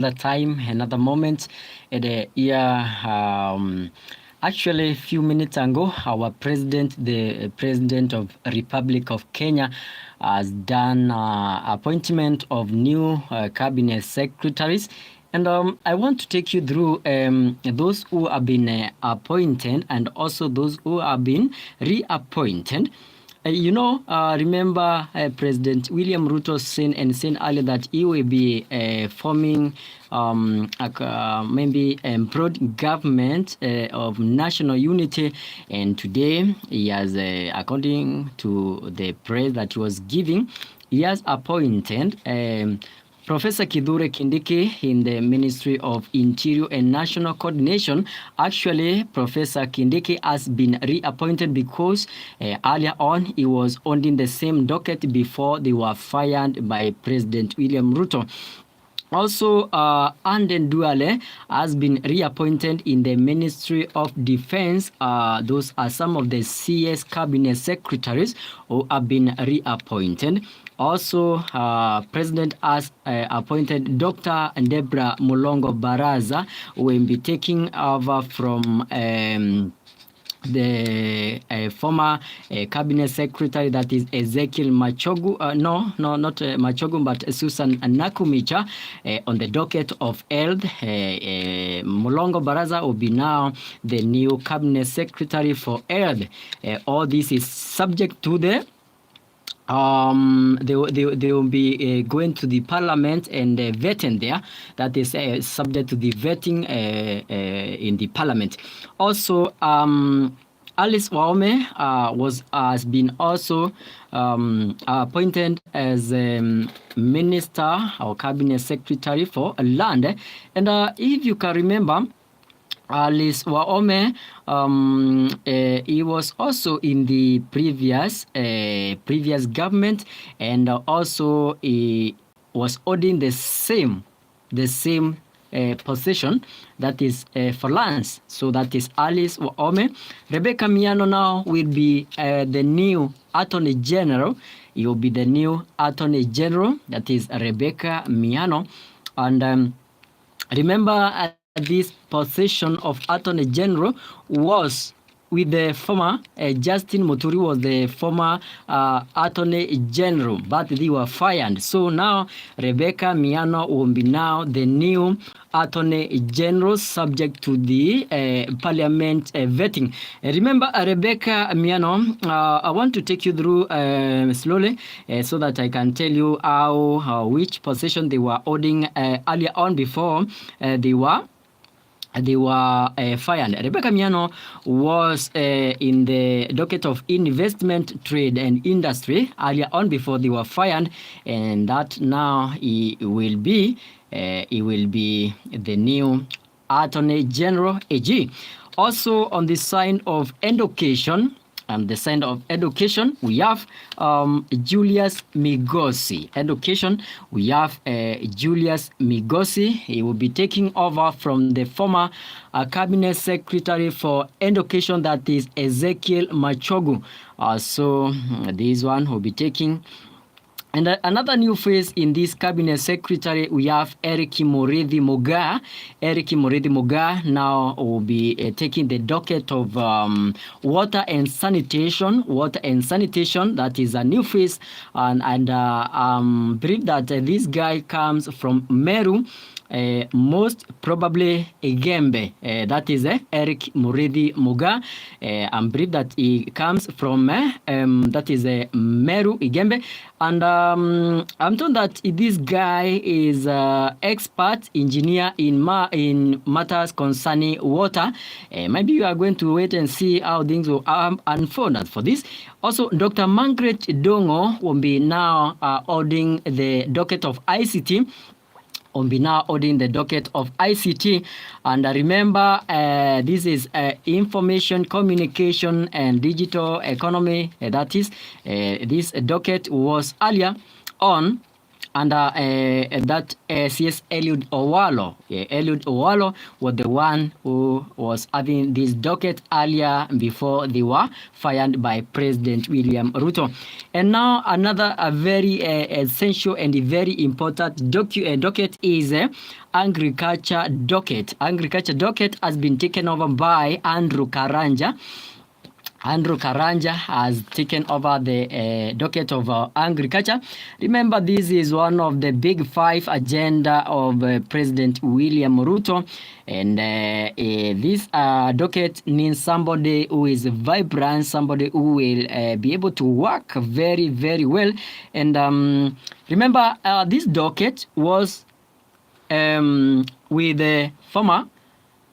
time, another moment. Actually, a few minutes ago, our president, the president of Republic of Kenya, has done appointment of new cabinet secretaries. And I want to take you through those who have been appointed and also those who have been reappointed. Remember President William Ruto said earlier that he will be forming maybe broad government of national unity, and today he has, according to the praise that he was giving, he has appointed Professor Kithure Kindiki in the Ministry of Interior and National Coordination. Actually, Professor Kindiki has been reappointed because earlier on he was on the same docket before they were fired by President William Ruto. Also, Anden Duale has been reappointed in the Ministry of Defense. Those are some of the CS cabinet secretaries who have been reappointed. Also, President has appointed Dr. Debra Mulongo Baraza, who will be taking over from the former cabinet secretary, that is Ezekiel Machogu, not Machogu, but Susan Nakumicha, on the docket of Eld. Mulongo Baraza will be now the new cabinet secretary for Eld. All this is subject to the they will be going to the parliament and vetting there. That is subject to the vetting in the parliament. Also, Alice Waume has been also appointed as minister or cabinet secretary for land. And if you can remember, Alice Waume, he was also in the previous government, and also he was holding the same position, that is for lands. So that is Alice Waume. Rebecca Miano now will be the new Attorney General. He will be the new Attorney General, that is Rebecca Miano. And remember, this position of Attorney General was with the former Justin Muturi was the former Attorney General, but they were fired. So now Rebecca Miano will be now the new Attorney General, subject to the Parliament vetting. Remember, Rebecca Miano, I want to take you through slowly so that I can tell you which position they were holding earlier on before they were fired. Rebecca Miano was in the docket of investment, trade and industry earlier on before they were fired, and that now he will be the new Attorney General AG. Also on the side of education, we have Julius Migosi. Education, we have Julius Migosi. He will be taking over from the former cabinet secretary for education, that is Ezekiel Machogu. So this one will be taking. And another new face in this cabinet secretary, we have Eric Mureithi Mugaa. Eric Mureithi Mugaa now will be taking the docket of water and sanitation. That is a new face, and believe that this guy comes from Meru. Most probably Igembe, that is Eric Mureithi Mugaa. I believe that he comes from that is Meru, Igembe, and I'm told that this guy is expert engineer in matters concerning water. Maybe you are going to wait and see how things will unfold for this. Also, Dr. Margaret Dongo will be now holding the docket of ICT. And remember, this is information, communication and digital economy. That is, this docket was earlier on under that CS Eliud Owalo. Eliud Owalo was the one who was having this docket earlier before they were fired by President William Ruto. And now another very essential and very important docket is agriculture docket. Agriculture docket has been taken over by Andrew Karanja. Andrew Karanja has taken over the docket of agriculture. Remember, this is one of the big 5 agenda of President William Ruto, and this docket needs somebody who is vibrant, somebody who will be able to work very, very well. And remember, this docket was with the former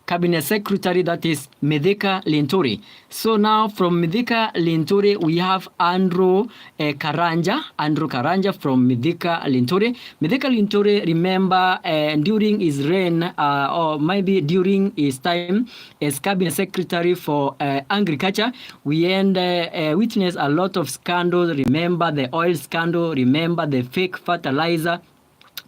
Cabinet Secretary, that is Mithika Linturi. So now from Mithika Linturi, we have Andrew Karanja. Andrew Karanja from Mithika Linturi. Mithika Linturi, remember, during his reign, or maybe during his time as Cabinet Secretary for Agriculture, we witnessed a lot of scandals. Remember the oil scandal, remember the fake fertilizer,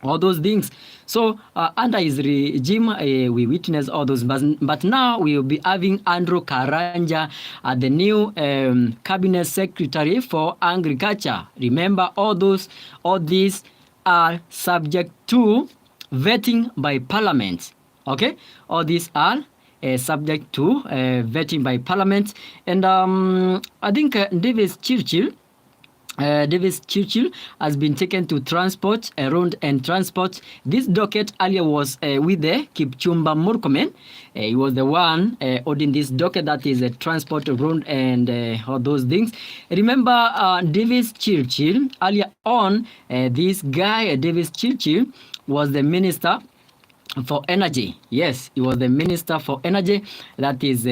all those things. So under his regime, we witnessed all those. But now we will be having Andrew Karanja, the new Cabinet Secretary for Agriculture. Remember, all these are subject to vetting by Parliament. Okay, all these are subject to vetting by Parliament. And I think Davis Churchill has been taken to transport, road and transport. This docket earlier was with the Kipchumba Murkomen. He was the one holding this docket, that is a transport, road and all those things. Remember, Davis Churchill, earlier on, this guy, Davis Churchill, was the minister for energy. Yes, he was the minister for energy, that is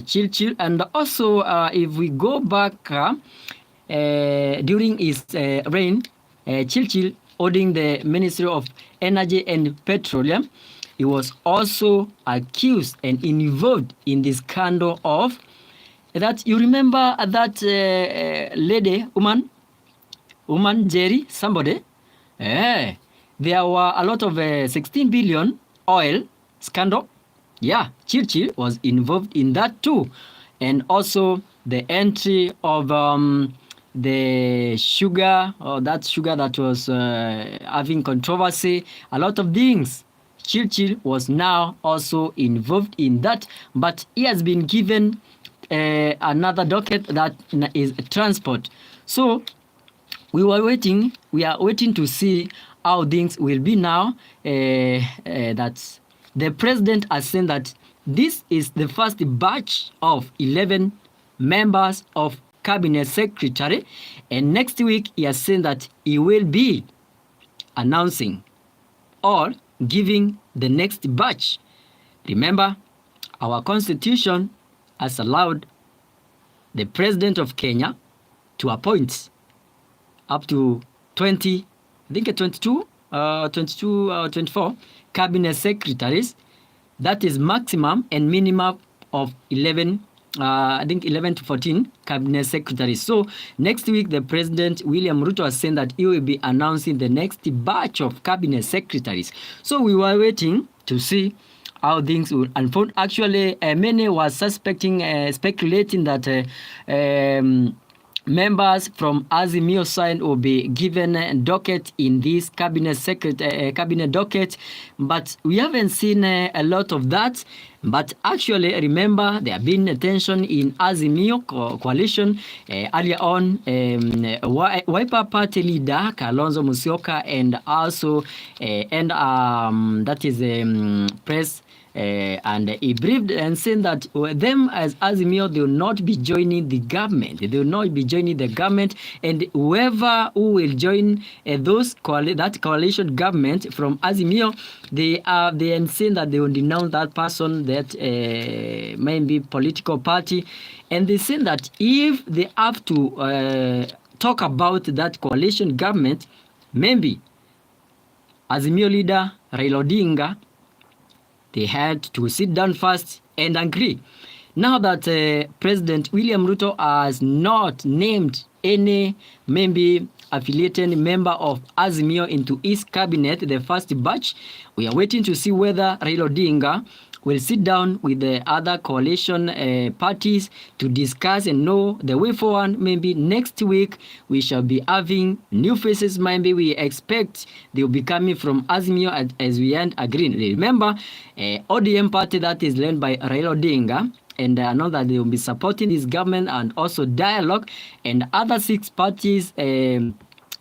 Churchill. And also, if we go back, during his reign, Churchill holding the Ministry of Energy and Petroleum, he was also accused and involved in the scandal of that. You remember that lady, woman Jerry, somebody? There were a lot of 16 billion oil scandal. Yeah, Churchill was involved in that too. And also the entry of the sugar, or that sugar that was having controversy, a lot of things. Churchill was now also involved in that, but he has been given another docket that is transport. So we are waiting to see how things will be now. That the president has said that this is the first batch of 11 members of Cabinet Secretary, and next week he has said that he will be announcing or giving the next batch. Remember, our constitution has allowed the president of Kenya to appoint up to 20, I think 22 or 24 cabinet secretaries. That is maximum and minimum of 11, I think 11 to 14 cabinet secretaries. So next week, the President William Ruto has said that he will be announcing the next batch of cabinet secretaries. So we were waiting to see how things will unfold. Actually, many were speculating that members from Azimio side will be given a docket in this cabinet docket, but we haven't seen a lot of that. But actually, remember, there have been a tension in Azimio coalition earlier on. Wiper Party leader Kalonzo Musyoka and also that is press. And he briefed and said that them as Azimio, they will not be joining the government. They will not be joining the government, and whoever who will join that coalition government from Azimio, they are saying that they will denounce that person, that maybe political party, and they say that if they have to talk about that coalition government, maybe Azimio leader Raila Odinga, they had to sit down first and agree. Now that President William Ruto has not named any maybe affiliated member of Azimio into his cabinet, the first batch. We are waiting to see whether Raila Odinga will sit down with the other coalition parties to discuss and know the way forward. Maybe next week we shall be having new faces. Maybe we expect they will be coming from Azimio as we end agreeing. Remember, ODM party that is led by Raila Odinga, and I know that they will be supporting this government and also dialogue, and other 6 parties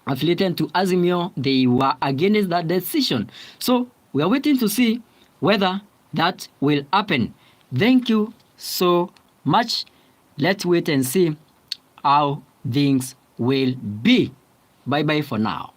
affiliated to Azimio, they were against that decision. So we are waiting to see whether that will happen. Thank you so much. Let's wait and see how things will be. Bye bye for now.